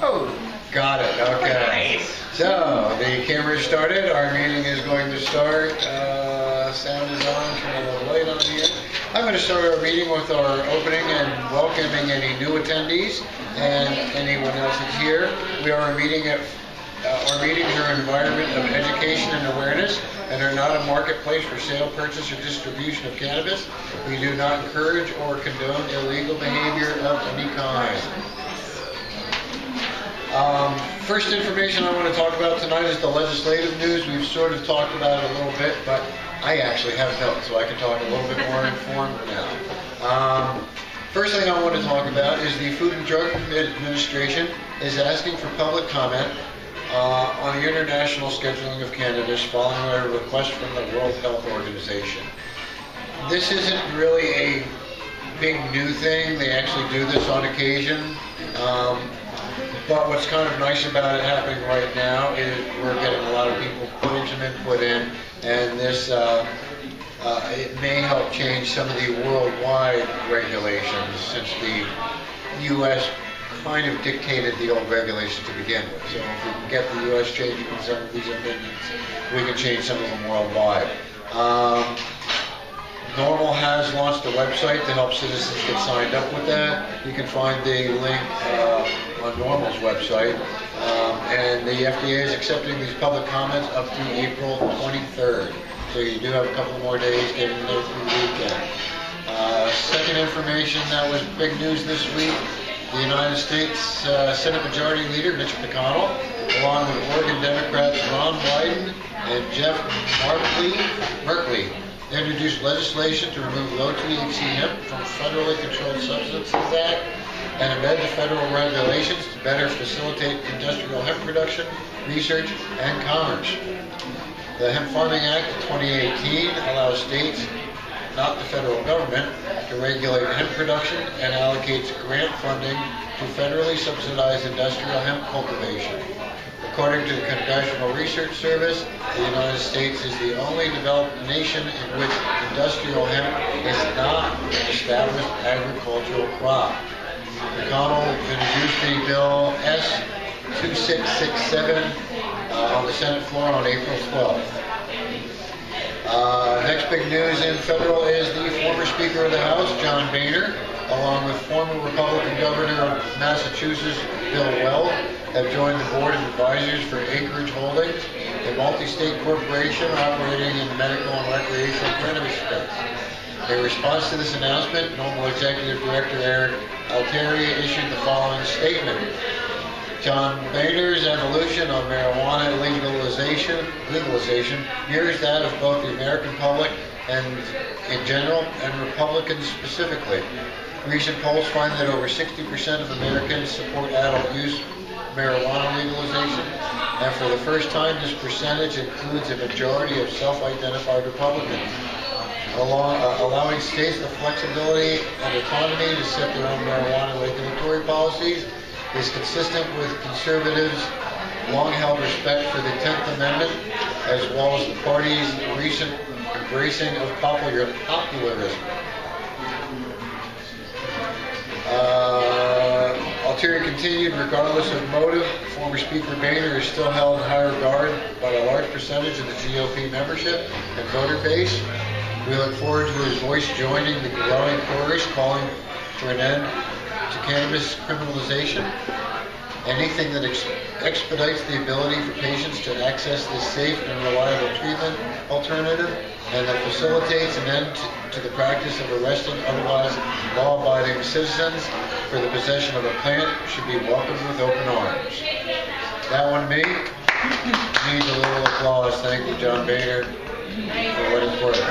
Oh, got it. Okay. Nice. So the camera started. Our meeting is going to start. Sound is on. Turn the light on here. I'm going to start our meeting with our opening and welcoming any new attendees and anyone else that's here. Our meetings are an environment of education and awareness, and are not a marketplace for sale, purchase, or distribution of cannabis. We do not encourage or condone illegal behavior of any kind. First information I want to talk about tonight is the legislative news. We've sort of talked about it a little bit, but I actually have notes, so I can talk a little bit more informed now. First thing I want to talk about is the Food and Drug Administration is asking for public comment on the international scheduling of cannabis following a request from the World Health Organization. This isn't really a big new thing. They actually do this on occasion. But what's kind of nice about it happening right now is we're getting a lot of people putting some input in, and this it may help change some of the worldwide regulations, since the U.S. kind of dictated the old regulations to begin with. So if we can get the U.S. changing some of these amendments, we can change some of them worldwide. NORML has launched a website to help citizens get signed up with that. You can find the link on NORML's website. And the FDA is accepting these public comments up to April 23rd. So you do have a couple more days getting there through the weekend. Second information that was big news this week, the United States Senate Majority Leader Mitch McConnell, along with Oregon Democrats Ron Wyden and Jeff Merkley, introduced legislation to remove low-THC hemp from Federally Controlled Substances Act and amend the federal regulations to better facilitate industrial hemp production, research, and commerce. The Hemp Farming Act of 2018 allows states, not the federal government, to regulate hemp production and allocates grant funding to federally subsidized industrial hemp cultivation. According to the Congressional Research Service, the United States is the only developed nation in which industrial hemp is not an established agricultural crop. McConnell introduced the bill S-2667 on the Senate floor on April 12th. Next big news in federal is the former Speaker of the House, John Boehner, along with former Republican Governor of Massachusetts, Bill Weld, have joined the Board of Advisors for Acreage Holdings, a multi-state corporation operating in the medical and recreational cannabis space. In response to this announcement, NORML Executive Director Eric Altieri issued the following statement. John Boehner's evolution on marijuana legalization mirrors that of both the American public and in general and Republicans specifically. Recent polls find that over 60% of Americans support adult use marijuana legalization, and for the first time this percentage includes a majority of self-identified Republicans. Allowing states the flexibility and autonomy to set their own marijuana regulatory policies is consistent with conservatives' long-held respect for the 10th Amendment, as well as the party's recent embracing of popularism. Altieri continued, regardless of motive, former Speaker Boehner is still held in high regard by a large percentage of the GOP membership and voter base. We look forward to his voice joining the growing chorus calling for an end to cannabis criminalization. Anything that expedites the ability for patients to access this safe and reliable treatment alternative, and that facilitates an end to the practice of arresting otherwise law-abiding citizens for the possession of a plant, should be welcomed with open arms. That one needs a little applause. Thank you, John Boehner, for what it's worth.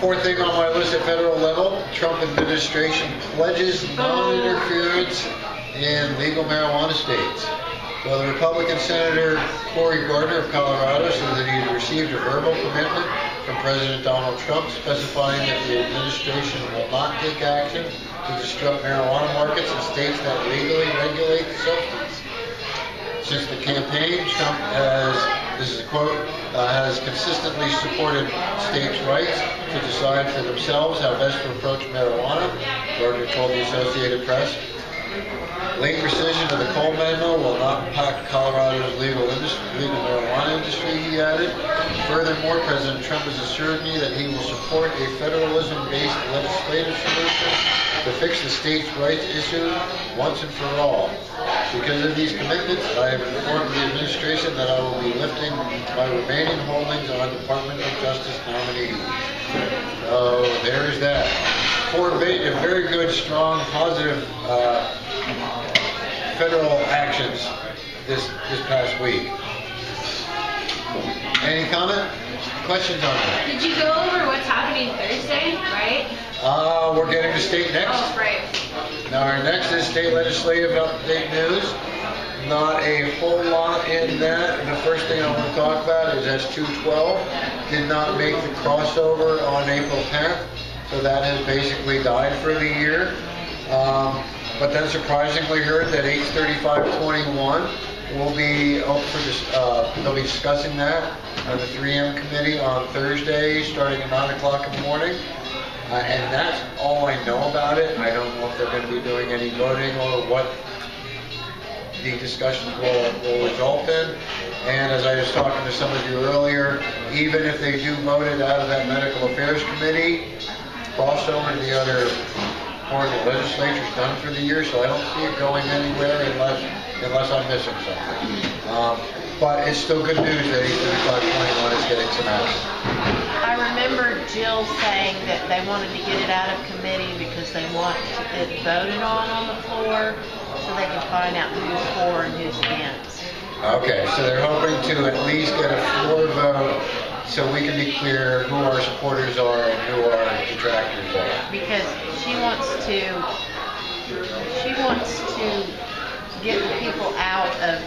Fourth thing on my list at federal level, Trump administration pledges non-interference in legal marijuana states. Well, the Republican Senator Cory Gardner of Colorado said that he had received a verbal commitment from President Donald Trump specifying that the administration will not take action to disrupt marijuana markets in states that legally regulate the substance. Since the campaign, Trump has, this is a quote, has consistently supported states' rights to decide for themselves how best to approach marijuana, Gardner told the Associated Press. Late rescission of the Cole memo will not impact Colorado's legal marijuana industry, he added. Furthermore, President Trump has assured me that he will support a federalism-based legislative solution to fix the states' rights issue once and for all. Because of these commitments, I have informed the administration that I will be lifting my remaining holdings on Department of Justice nominees. So there's that. For very good, strong, positive federal actions this past week. Any comment? Questions on that? Did you go over what's happening Thursday, right? We're getting to state next. Oh, right. Now our next is state legislative update news. Not a whole lot in that. The first thing I want to talk about is S212 did not make the crossover on April 10th, so that has basically died for the year. But then surprisingly heard that H3521 will be out for this. They'll be discussing that on the 3M committee on Thursday, starting at 9 o'clock in the morning. And that's all I know about it. I don't know if they're going to be doing any voting or what the discussions will result in. And as I was talking to some of you earlier, even if they do vote it out of that medical affairs committee, crossover to the other part of the legislature is done for the year, so I don't see it going anywhere unless I'm missing something. But it's still good news that H3521 is getting some action. I remember Jill saying that they wanted to get it out of committee because they want it voted on the floor so they can find out who's for and who's against. Okay, so they're hoping to at least get a floor vote so we can be clear who our supporters are and who our detractors are. Because she wants to get the people out of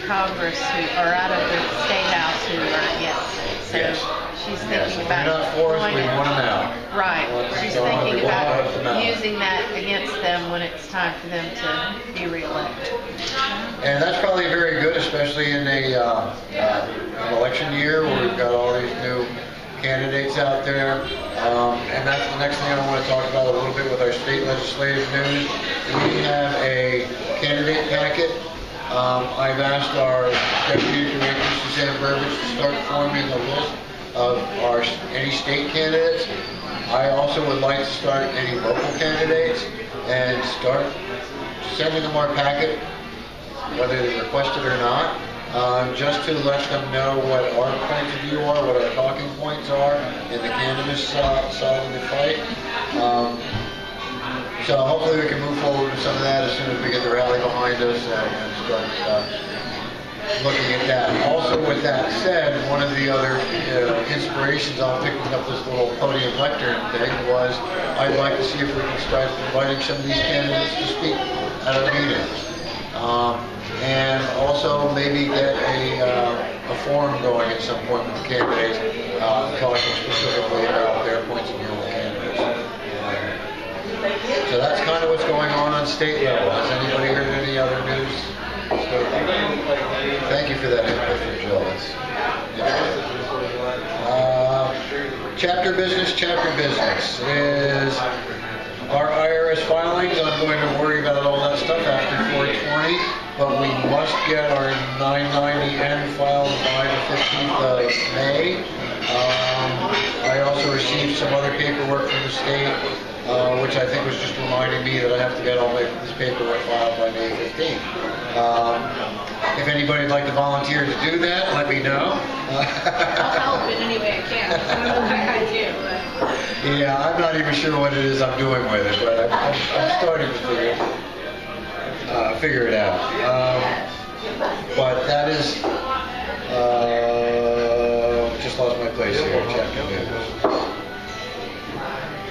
Congress who are out of the state house who are against it. So yes. She's thinking about not for us, we want them out. Right. She's thinking about using that against them when it's time for them to be reelected. And that's probably very good, especially in an election year where we've got all these new candidates out there. And that's the next thing I want to talk about a little bit with our state legislative news. We have a candidate packet. I've asked our Deputy Director, Suzanne Burbage, to start forming a list of any state candidates. I also would like to start any local candidates and start sending them our packet, whether they request it or not, just to let them know what our point of view are, what our talking points are in the cannabis side of the fight. So hopefully we can move forward with some of that as soon as we get the rally behind us and start looking at that. Also, with that said, one of the other inspirations on picking up this little podium lectern thing was I'd like to see if we can start inviting some of these candidates to speak at our meetings. And also maybe get a forum going at some point with the candidates, talking specifically about their points of view on candidates. So that's kind of what's going on state level. Has anybody heard any other news? Thank you for that input from Jill. Chapter business is our IRS filings. I'm going to worry about all that stuff after 420, but we must get our 990N filed by the 15th of May. I also received some other paperwork from the state, which I think was just reminding me that I have to get all this paperwork filed by May 15th. If anybody'd like to volunteer to do that, let me know. I'll help in any way I can. I don't know what I do, but... Yeah, I'm not even sure what it is I'm doing with it, but I'm starting to figure it out. But that is, just lost my place here, checking news.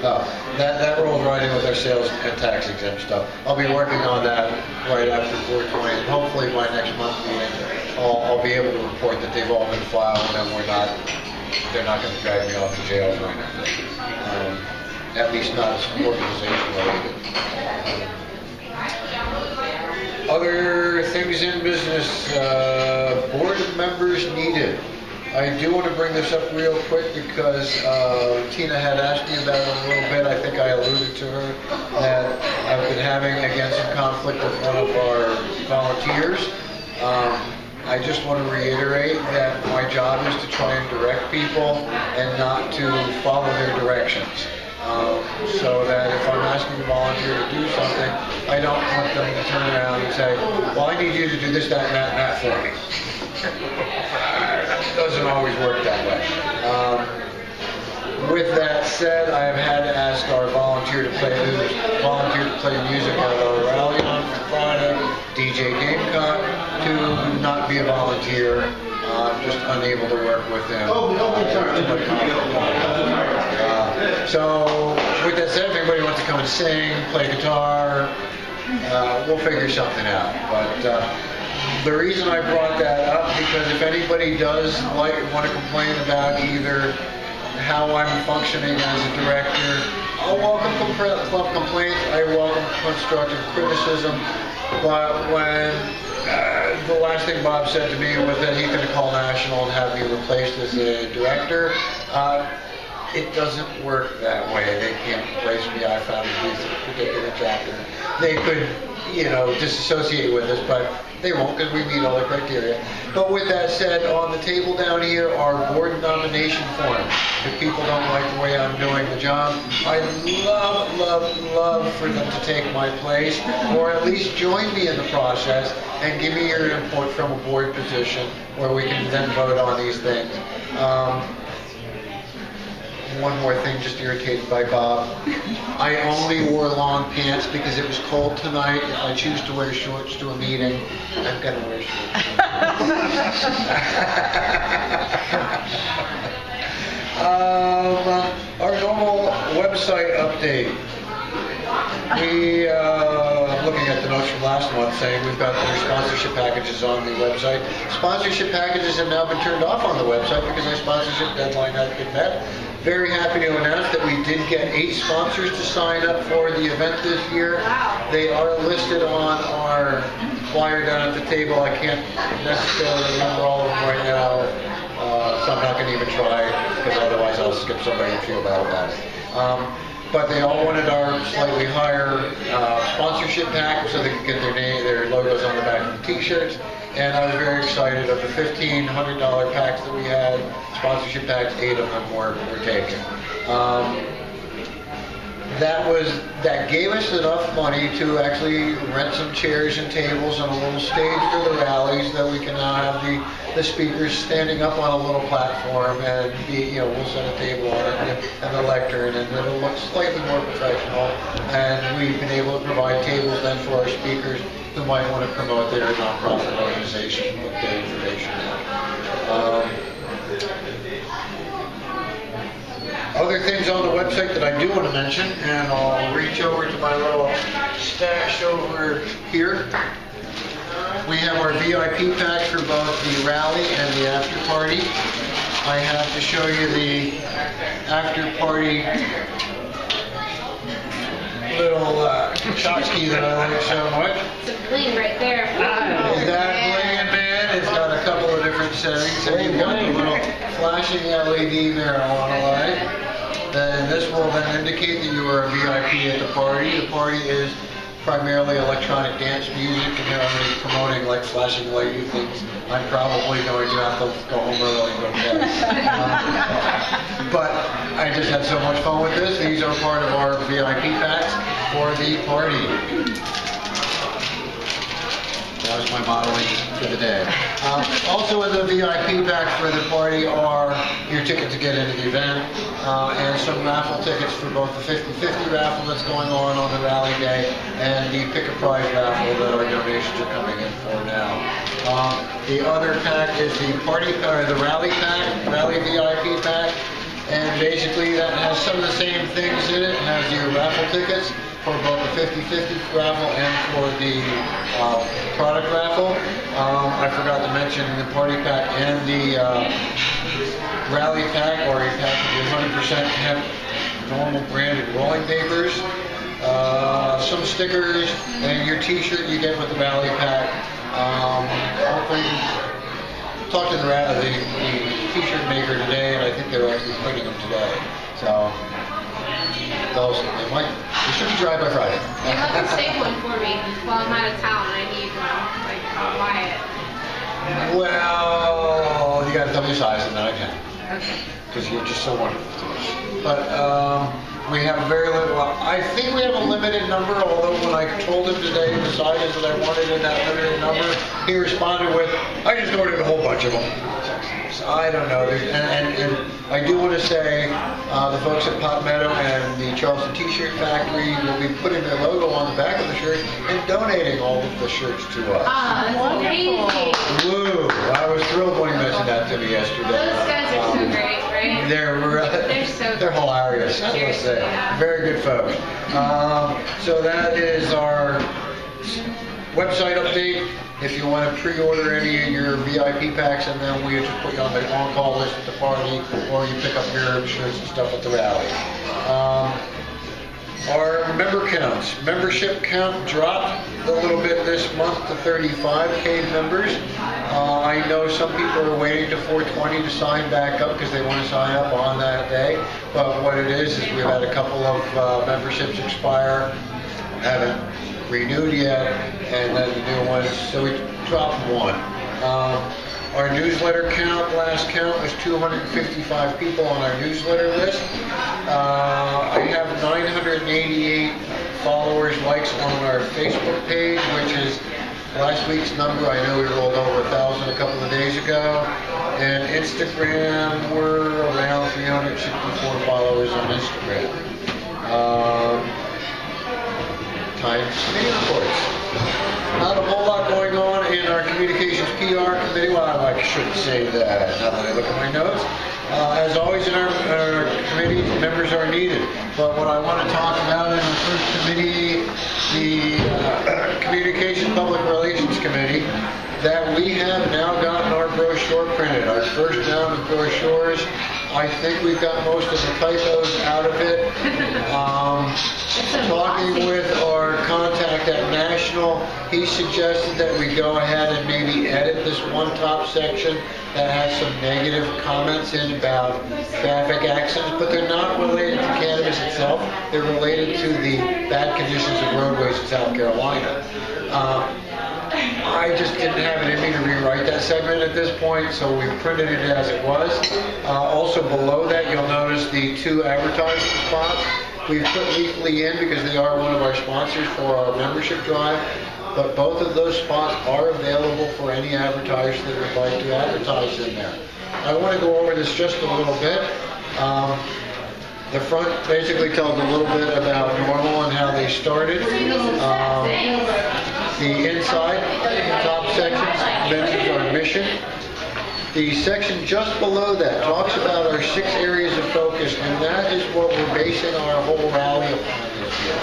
Oh, that rolls right in with our sales and tax exempt stuff. I'll be working on that right after 420, and hopefully by next month's meeting, I'll be able to report that they've all been filed and they're not going to drag me off to jail for anything. At least not as an organization related. Other things in business, board members needed. I do want to bring this up real quick because Tina had asked me about it a little bit. I think I alluded to her that I've been having, again, some conflict with one of our volunteers. I just want to reiterate that my job is to try and direct people and not to follow their directions. So that if I'm asking a volunteer to do something, I don't want them to turn around and say, well, I need you to do this, that, and that, and that for me. It doesn't always work that way. With that said, I have had to ask our volunteer to play music at our rally on Friday, DJ Gamecock, to not be a volunteer. I'm just unable to work with them. So, with that said, if anybody wants to come and sing, play guitar, we'll figure something out. But the reason I brought that up, because if anybody does want to complain about either how I'm functioning as a director, I'll welcome complaints, I welcome constructive criticism, but when the last thing Bob said to me was that he's going to call National and have me replaced as a director, it doesn't work that way. They can't replace me. I found this particular chapter. They could, disassociate with us, but they won't because we meet all the criteria. But with that said, on the table down here are board nomination forms. If people don't like the way I'm doing the job, I'd love for them to take my place, or at least join me in the process and give me your input from a board position where we can then vote on these things. One more thing, just irritated by Bob. I only wore long pants because it was cold tonight. If I choose to wear shorts to a meeting, I'm going to wear shorts. Our normal website update. We, looking at the notes from last month, saying we've got the sponsorship packages on the website. Sponsorship packages have now been turned off on the website because our sponsorship deadline has been met. Very happy to announce that we did get 8 sponsors to sign up for the event this year. They are listed on our flyer down at the table. I can't necessarily remember all of them right now, so I'm not going to even try because otherwise I'll skip somebody and feel bad about it. But they all wanted our slightly higher sponsorship pack so they could get their logos on the back of the t-shirts. And I was very excited. Of the $1,500 packs that we had, sponsorship packs, 8 of them were taken. That gave us enough money to actually rent some chairs and tables and a little stage for the rallies, that we can now have the speakers standing up on a little platform, and we'll set a table on it and a lectern, and it'll look slightly more professional. And we've been able to provide tables then for our speakers who might want to promote their nonprofit organization with their information. Other things on the website that I do want to mention, and I'll reach over to my little stash over here. We have our VIP packs for both the rally and the after party. I have to show you the after party little tchotchke that I like so much. It's a bling right there. That bling, man, it's got a couple of different settings. And you've got the little flashing LED marijuana light. Then this will then indicate that you are a VIP at the party. The party is primarily electronic dance music, and here I'm going to be promoting like flashing lighty things. I'm probably going to have to go home early and go to bed. But I just had so much fun with this. These are part of our VIP packs for the party. That was my modeling for the day. Also in the VIP packs for the party are your ticket to get into the event, and some raffle tickets for both the 50-50 raffle that's going on the rally day and the pick a prize raffle that our donations are coming in for now. The other pack is the the rally pack, rally VIP pack, and basically that has some of the same things in it. It has your raffle tickets for both the 50-50 raffle and for the product raffle. I forgot to mention the party pack and the rally pack, or a package of 100% hemp normal branded rolling papers, some stickers, and your t-shirt you get with the rally pack. Hopefully, talk to the t-shirt maker today, and I think they're actually printing them today. So, they should be dry by Friday. You have to save one for me while I'm out of town. I need one. Like, I'll buy it. Well, you gotta tell me your size and then I can. Okay. Because you're just so wonderful to us. But we have very little, I think we have a limited number, although when I told him today the sizes that I wanted in that limited number, he responded with, I just ordered a whole bunch of them. So I don't know. And I do want to say the folks at Pot Meadow and the Charleston T-shirt Factory will be putting their logo on the back of the shirt and donating all of the shirts to us. Ah, that's amazing. Woo! I was thrilled when he mentioned that to me yesterday. Those guys are so great, right? They're hilarious, I must say. Very good folks. So that is our website update. If you want to pre-order any of your VIP packs, and then we just put you on the on-call list at the party, or you pick up your shirts and stuff at the rally. Our membership count dropped a little bit this month to 35K members. I know some people are waiting to 420 to sign back up because they want to sign up on that day. But what it is we've had a couple of memberships expire, haven't renewed yet, and then the new ones, so we dropped one. Our newsletter count, last count, was 255 people on our newsletter list. I have 988 followers, likes on our Facebook page, which is last week's number. I know we rolled over 1,000 a couple of days ago. And Instagram, we're around 364 followers on Instagram. Committee reports. Not a whole lot going on in our communications PR committee. Well, I shouldn't say that now that I look at my notes. As always in our committee, members are needed. But what I want to talk about in the first committee, the Communications Public Relations Committee, that we have now gotten our brochure printed. Our first round of brochures. I think we've got most of the typos out of it. Talking with our contact at National, he suggested that we go ahead and maybe edit this one top section that has some negative comments in about traffic accidents, but they're not related to cannabis itself. They're related to the bad conditions of roadways in South Carolina. I just didn't have it in me to rewrite that segment at this point, so we printed it as it was. Also below that, you'll notice the 2 advertising spots. We've put Leafly in because they are one of our sponsors for our membership drive, but both of those spots are available for any advertiser that would like to advertise in there. I want to go over this just a little bit. The front basically tells a little bit about NORML and how they started. The inside, the top section, mentions our mission. The section just below that talks about our 6 areas of focus, and that is what we're basing our whole rally upon this year.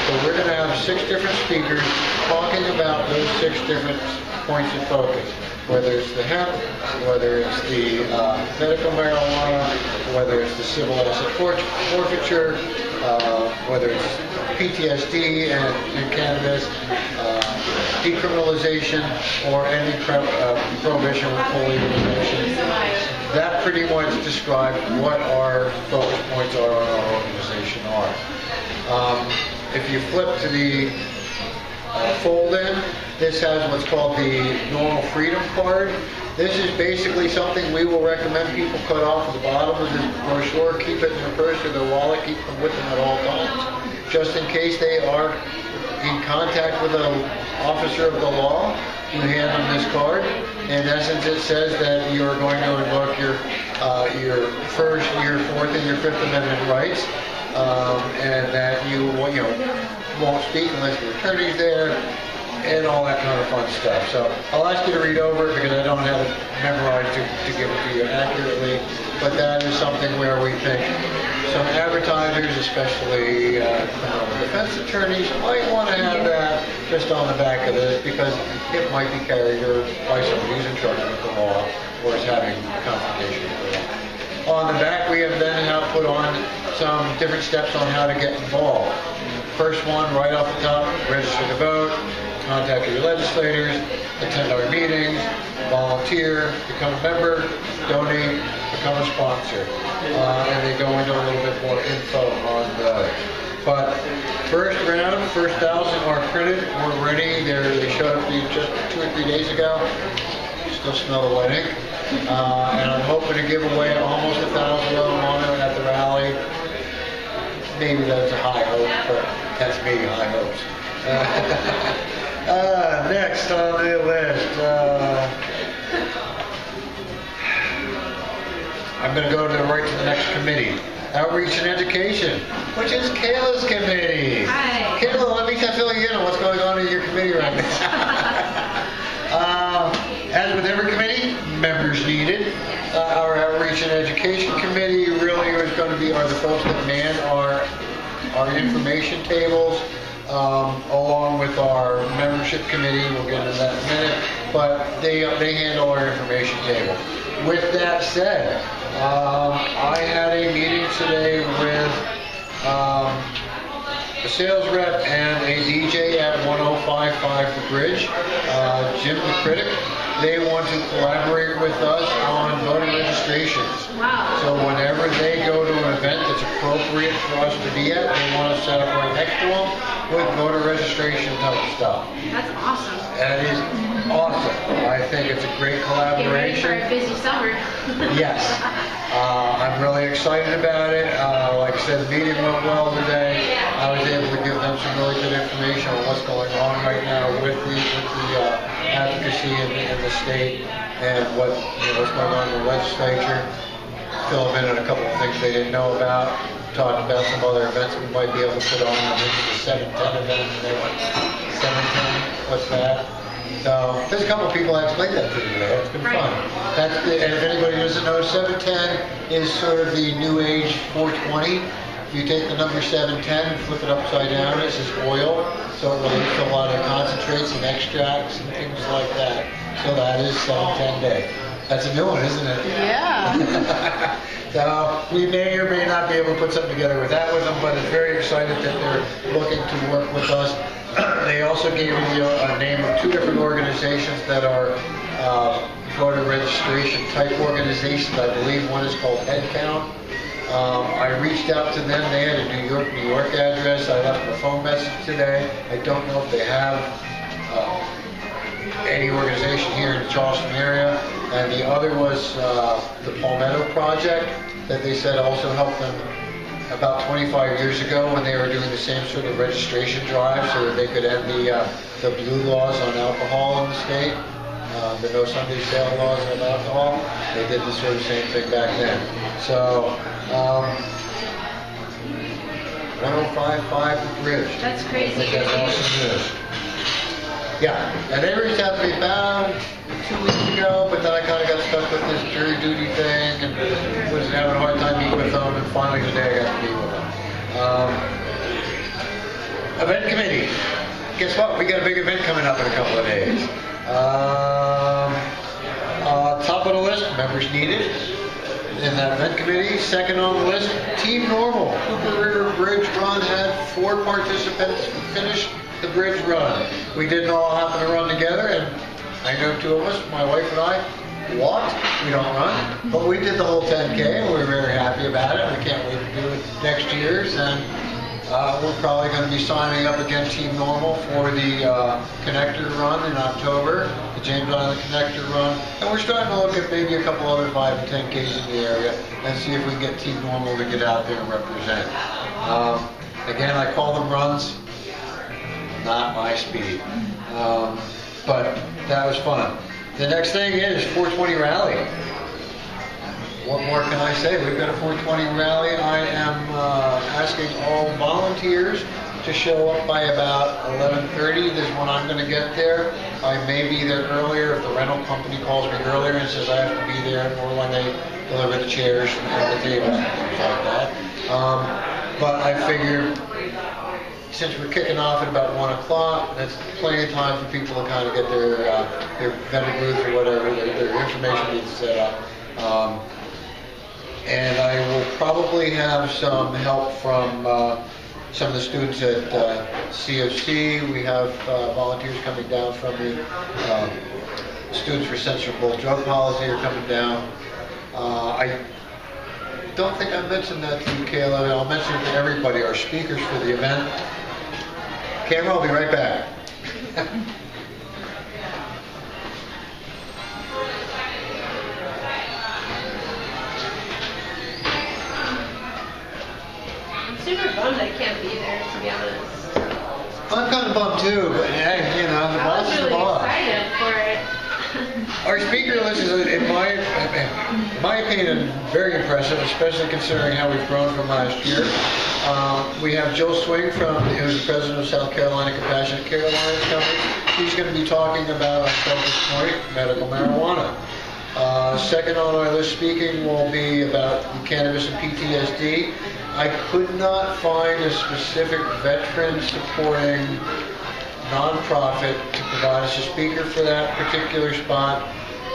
So we're going to have 6 different speakers talking about those 6 different points of focus, whether it's the hemp, whether it's the medical marijuana, whether it's the civil asset forfeiture, whether it's PTSD and cannabis, decriminalization, or any prohibition with full legalization. That pretty much describes what our focus points are on our organization are. If you flip to the fold-in, this has what's called the NORML Freedom Card. This is basically something we will recommend people cut off at the bottom of the brochure, keep it in their purse or their wallet, keep them with them at all times, just in case they are in contact with an officer of the law. You hand them this card. In essence, it says that you are going to invoke your First, your Fourth, and your Fifth Amendment rights, and that you won't speak unless your attorney's there, and all that kind of fun stuff. So I'll ask you to read over it because I don't have it memorized to give it to you accurately, but that is something where we think some advertisers, especially criminal defense attorneys, might want to have that just on the back of this because it might be carried by somebody who's in trouble with the law or is having a confrontation with the law. On the back, we have then put on some different steps on how to get involved. First one, right off the top, register to vote, contact your legislators, attend our meetings, volunteer volunteer, become a member, donate, become a sponsor. And they go into a little bit more info on those. But first round, first 1,000 are printed. We're ready. They showed up just 2 or 3 days ago. Still smell the wet ink. And I'm hoping to give away almost 1,000 of them on it at the rally. Maybe that's a high hope, but that's me, high hopes. Next on the list, I'm going to go right to the next committee. Outreach and Education, which is Kayla's committee. Hi. Kayla, let me fill you in on what's going on in your committee right now. As with every committee, members needed. Our Outreach and Education Committee really are the folks that man our information tables, along with our membership committee. We'll get into that in a minute, but they handle our information table. With that said, I had a meeting today with a sales rep and a DJ at 1055 The Bridge, Jim the Critic. They want to collaborate with us on voter registrations. Wow. So whenever they go to an event that's appropriate for us to be at, they want to set up right next to them with voter registration type stuff. That's awesome. That is awesome. I think it's a great Get ready for collaboration. a busy summer. Yes. I'm really excited about it. Like I said, the meeting went well today. I was able to give them some really good information on what's going on right now with the advocacy in the state and what's going on in the legislature. Fill them in on a couple of things they didn't know about. Talked about some other events we might be able to put on. I think it's a 710 event. And they went, 710? What's that? So there's a couple of people that explained that to me today. It's been fun. And if anybody doesn't know, 710 is sort of the new age 420. If you take the number 710 and flip it upside down, it says oil. So it relates to a lot of concentrates and extracts and things like that. So that is 710 day. That's a new one, isn't it? Yeah. So we may or may not be able to put something together with that with them, but it's very excited that they're looking to work with us. They also gave me a name of 2 different organizations that are voter registration type organizations. I believe one is called Headcount. I reached out to them. They had a New York address. I left them a phone message today. I don't know if they have any organization here in the Charleston area. And the other was the Palmetto Project that they said also helped them about 25 years ago when they were doing the same sort of registration drive so that they could end the blue laws on alcohol in the state, the no Sunday sale laws on alcohol. They did the sort of same thing back then. So 1055 The Bridge. That's crazy. I think that's awesome news. Yeah, and they reached out to me about 2 weeks ago, but then I kind of got stuck with this jury duty thing and was having a hard time meeting with them, and finally today I got to meet with them. Event committee. Guess what? We got a big event coming up in a couple of days. Top of the list, members needed in that event committee. Second on the list, Team Normal. Cooper River Bridge Run had 4 participants finish the bridge run. We didn't all happen to run together, and I know 2 of us, my wife and I, walked. We don't run, but we did the whole 10K, and we were very happy about it. We can't wait to do it next year's, and we're probably going to be signing up again Team Normal for the Connector Run in October, the James Island Connector Run, and we're starting to look at maybe a couple other 5 and 10Ks in the area and see if we can get Team Normal to get out there and represent. Again, I call them runs. Not my speed. But that was fun. The next thing is 420 Rally. What more can I say? We've got a 420 Rally. I am asking all volunteers to show up by about 11:30. This is when I'm going to get there. I may be there earlier if the rental company calls me earlier and says I have to be there, or when they deliver the chairs and the tables and things like that. But I figure, since we're kicking off at about 1 o'clock, that's plenty of time for people to kind of get their vendor booth or whatever, their information needs set up. And I will probably have some help from some of the students at COC. We have volunteers coming down from the Students for Sensible Drug Policy are coming down. I don't think I mentioned that to you, Kayla. I'll mention it to everybody. Our speakers for the event. Camera, I'll be right back. I'm super bummed I can't be there, to be honest. I'm kind of bummed too, but hey, you know, the I boss was is the really boss. excited for it. Our speaker list is, in my opinion, very impressive, especially considering how we've grown from last year. We have Jill Swing, who's the president of South Carolina Compassionate Care Alliance Company. She's going to be talking about, on focus point, medical marijuana. Second on our list speaking will be about cannabis and PTSD. I could not find a specific veteran supporting nonprofit to provide us a speaker for that particular spot.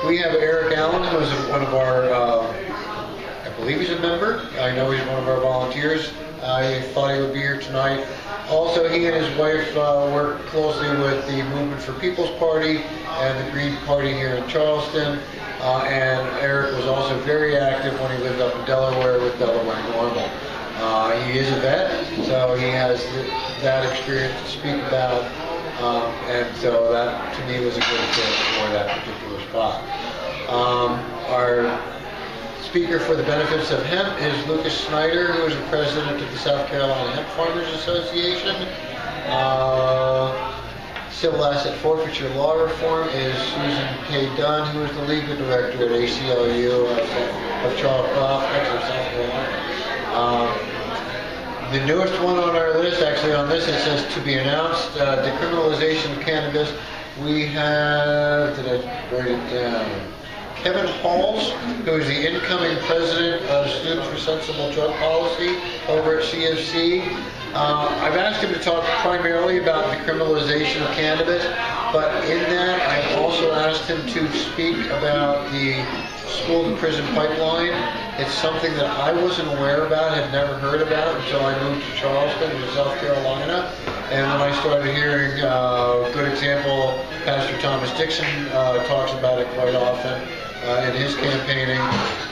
We have Eric Allen, who is one of our, I believe he's a member. I know he's one of our volunteers. I thought he would be here tonight. Also, he and his wife work closely with the Movement for People's Party and the Green Party here in Charleston. And Eric was also very active when he lived up in Delaware with Delaware NORML. He is a vet, so he has that experience to speak about. And so that, to me, was a good fit for that particular spot. Our speaker for the benefits of hemp is Lucas Snyder, who is the president of the South Carolina Hemp Farmers Association. Civil asset forfeiture law reform is Susan K. Dunn, who is the legal director at ACLU of Charles Croft, South Carolina. The newest one on our list, actually on this, it says to be announced, decriminalization of cannabis. We have, did I write it down? Kevin Halls, who is the incoming president of Students for Sensible Drug Policy over at CFC. I've asked him to talk primarily about decriminalization of cannabis, but in that I've also asked him to speak about the school to prison pipeline. It's something that I wasn't aware about, had never heard about until I moved to Charleston in South Carolina. And when I started hearing, good example, Pastor Thomas Dixon talks about it quite often in his campaigning.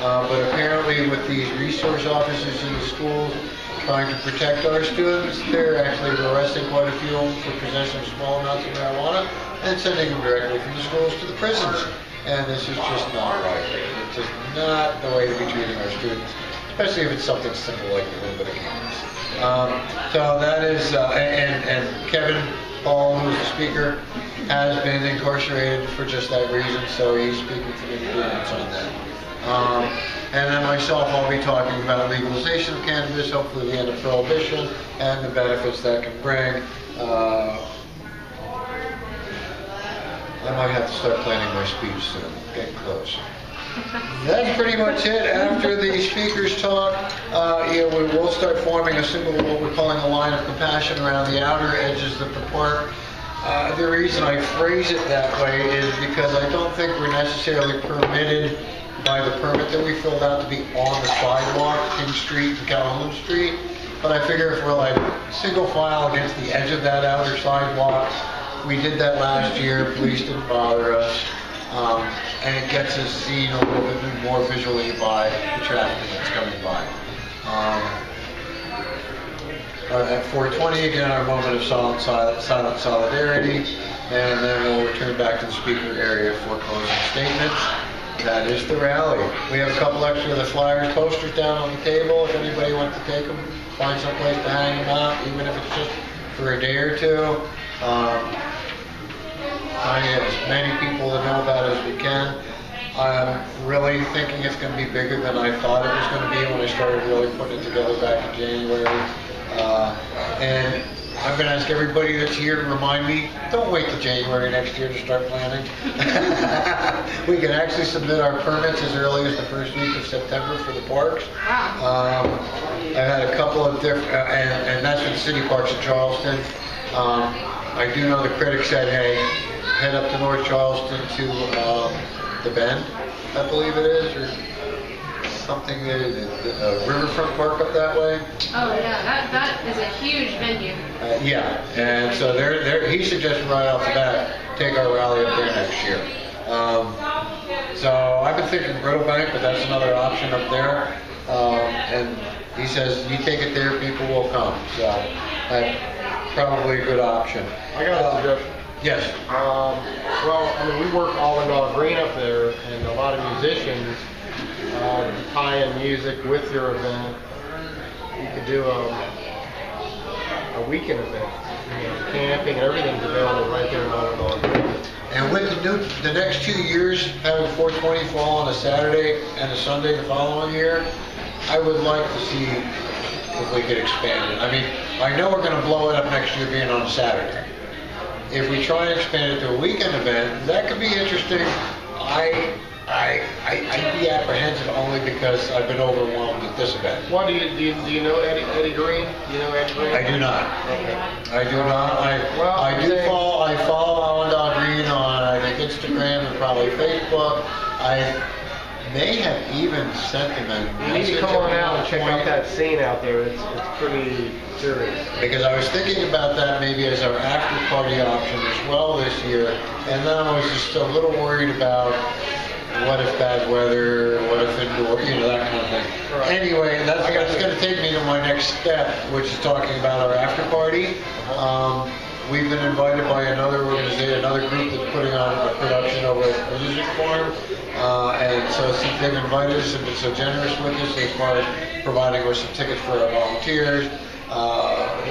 But apparently with these resource officers in the schools trying to protect our students, they're actually arresting quite a few of them for possession of small amounts of marijuana and sending them directly from the schools to the prisons. And this is just not right. It's just not the way to be treating our students, especially if it's something simple like a little bit of cannabis. So that is, and Kevin Hall, who's the speaker, has been incarcerated for just that reason, so he's speaking from experience on that. And then myself, I'll be talking about legalization of cannabis, hopefully the end of prohibition, and the benefits that can bring. I might have to start planning my speech soon. Getting close. That's pretty much it. After the speakers talk, we will start forming a single, what we're calling a line of compassion around the outer edges of the park. The reason I phrase it that way is because I don't think we're necessarily permitted by the permit that we filled out to be on the sidewalk, King Street and Calhoun Street. But I figure if we're like single file against the edge of that outer sidewalk, we did that last year, police didn't bother us, and it gets us seen a little bit more visually by the traffic that's coming by. At 4:20, again, our moment of silent solidarity, and then we'll return back to the speaker area for closing statements. That is the rally. We have a couple extra of the flyers, posters down on the table. If anybody wants to take them, find some place to hang them out, even if it's just for a day or two. Trying to get as many people to know about it as we can. I'm really thinking it's going to be bigger than I thought it was going to be when I started really putting it together back in January. And I'm going to ask everybody that's here to remind me, don't wait till January next year to start planning. We can actually submit our permits as early as the first week of September for the parks. I've had a couple of different, and that's for the city parks in Charleston. I do know the critics said, hey, head up to North Charleston to the Bend, I believe it is, or something, the Riverfront Park up that way. Oh yeah, that is a huge venue. Yeah, and so he suggested right off the bat, take our rally up there next year. So I've been thinking Riddlebank, but that's another option up there. And he says, you take it there, people will come. So that's probably a good option. I got a suggestion. Yes. Well, I mean, we work all in green up there, and a lot of musicians tie in music with your event. You could do a weekend event. You know, camping and everything's available right there in All Green. And with the next 2 years, having 420 fall on a Saturday and a Sunday the following year, I would like to see if we could expand it. I mean, I know we're going to blow it up next year being on a Saturday. If we try and expand it to a weekend event, that could be interesting. I'd be apprehensive only because I've been overwhelmed at this event. What do you know Eddie Green? Do you know Eddie Green? I do not. Okay. I do not. I follow Allendale Green on I think Instagram and probably Facebook. I may have even sent him a You need to come on out and check out that scene out there. It's pretty serious. Because I was thinking about that maybe as our after party option as well this year, and then I was just a little worried about what if bad weather, what if indoor, that kind of thing. Right. Anyway, that's going to take me to my next step, which is talking about our after party. We've been invited by another organization, another group that's putting on a production over at the music farm. And so since they've invited us and been so generous with us as far as providing us some tickets for our volunteers,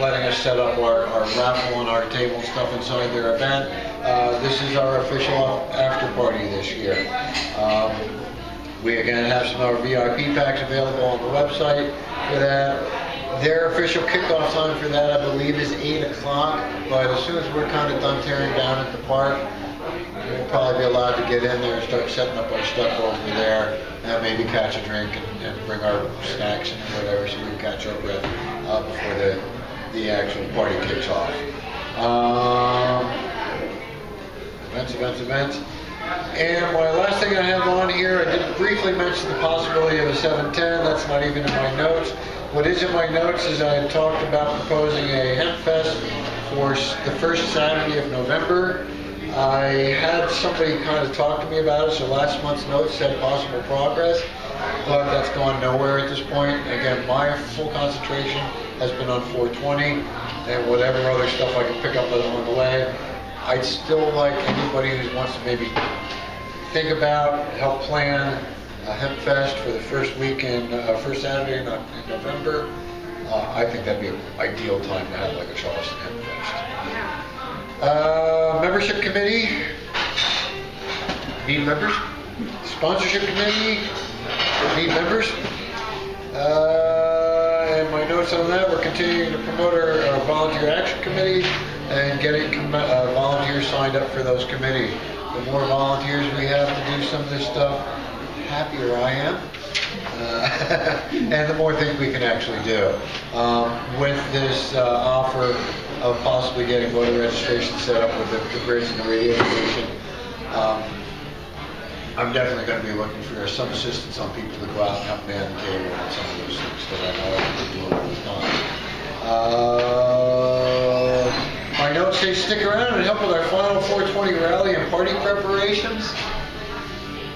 letting us set up our raffle and our table and stuff inside their event, this is our official after party this year. We again have some of our VIP packs available on the website for that. Their official kickoff time for that, I believe, is 8 o'clock, but as soon as we're kind of done tearing down at the park, we'll probably be allowed to get in there and start setting up our stuff over there, and maybe catch a drink and bring our snacks and whatever so we can catch our breath before the actual party kicks off. Events. And my last thing I have on here, I did briefly mention the possibility of a 710. That's not even in my notes. What is in my notes is I had talked about proposing a hemp fest for the first Saturday of November. I had somebody kind of talk to me about it, so last month's notes said possible progress, but that's gone nowhere at this point. Again, my full concentration has been on 420 and whatever other stuff I can pick up on the way. I'd still like anybody who wants to maybe think about, help plan a hemp fest for the first weekend, first Saturday in November. I think that'd be an ideal time to have like a Charleston hemp fest. Membership committee, need members. Sponsorship committee, need members. And my notes on that, we're continuing to promote our volunteer action committee and getting volunteers signed up for those committees. The more volunteers we have to do some of this stuff, the happier I am. And the more things we can actually do. With this offer of possibly getting voter registration set up with the bridge and the radio station, I'm definitely going to be looking for some assistance on people to go out and help man the table and some of those things that I know I can do all the time. My notes say stick around and help with our final 420 rally and party preparations.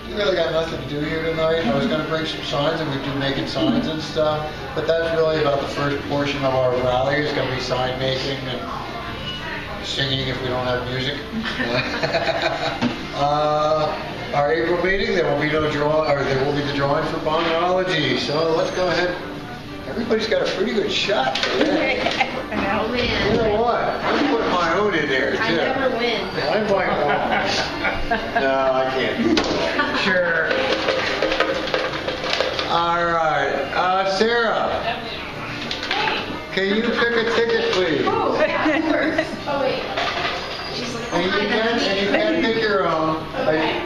We really got nothing to do here tonight. I was going to bring some signs and we'd do making signs and stuff, but that's really about the first portion of our rally. It's going to be sign making and singing if we don't have music. Our April meeting, there will be no draw, or there will be the drawing for Bongology. So let's go ahead. Everybody's got a pretty good shot today. Oh, man. You know what? I'm putting my own in there too. I never win. I might win. No, I can't do that. Sure. All right. Sarah, can you pick a ticket, please? Oh, wait. And you can pick your own.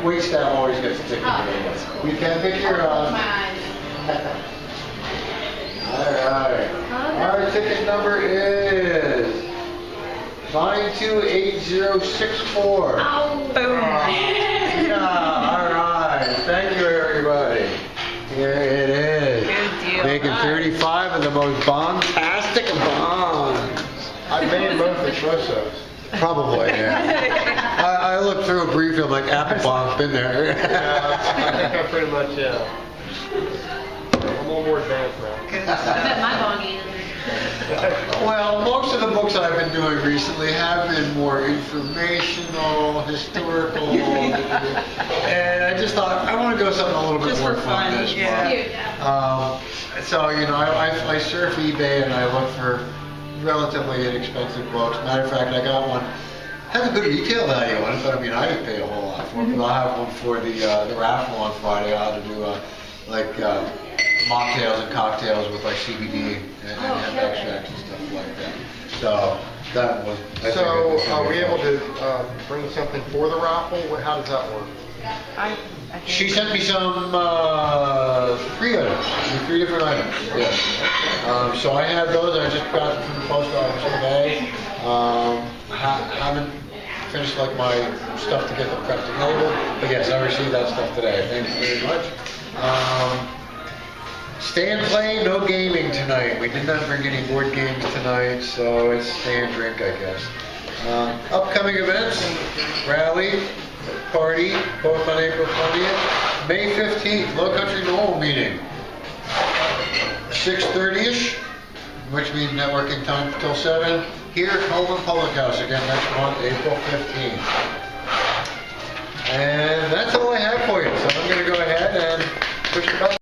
Wait staff always gets a ticket. You can pick your own. All right. Our ticket number is 928064. Boom. Yeah, all right. Thank you, everybody. Here it is. Good deal. Making 35 of the most bombastic of bombs. I made both espressos. Probably, yeah. I looked slip through a briefly, I'm like, Applebaum, been there. I think I pretty much, I'm a little more advanced now. I bet my boggy is. Well, most of the books I've been doing recently have been more informational, historical, and I just thought, I want to go something a little bit Just more for fun fun, this yeah. month. Cute, yeah. So, you know, I surf eBay and I look for relatively inexpensive books. Matter of fact, I got one, has a good retail value on it, but I mean, I didn't pay a whole lot for it. But I'll have one for the raffle on Friday. I'll have to do mocktails and cocktails with like CBD and hemp extracts and stuff like that. So that was. I So, think are we able to bring something for the raffle? How does that work? I She sent me some 3 items, 3 different items. Yes. So I have those. I just got them from the post office today. Haven't finished like my stuff to get them prepped and labeled, but yes, I received that stuff today. Thank you very much. Stay and play, no gaming tonight. We did not bring any board games tonight, so it's stay and drink, I guess. Upcoming events, rally, party, both on April 20th. May 15th, Lowcountry NORML meeting. 6:30ish, which means networking time till 7. Here at Coleman Public House, again next month, April 15th. And that's all I have for you, so I'm going to go ahead and push the button.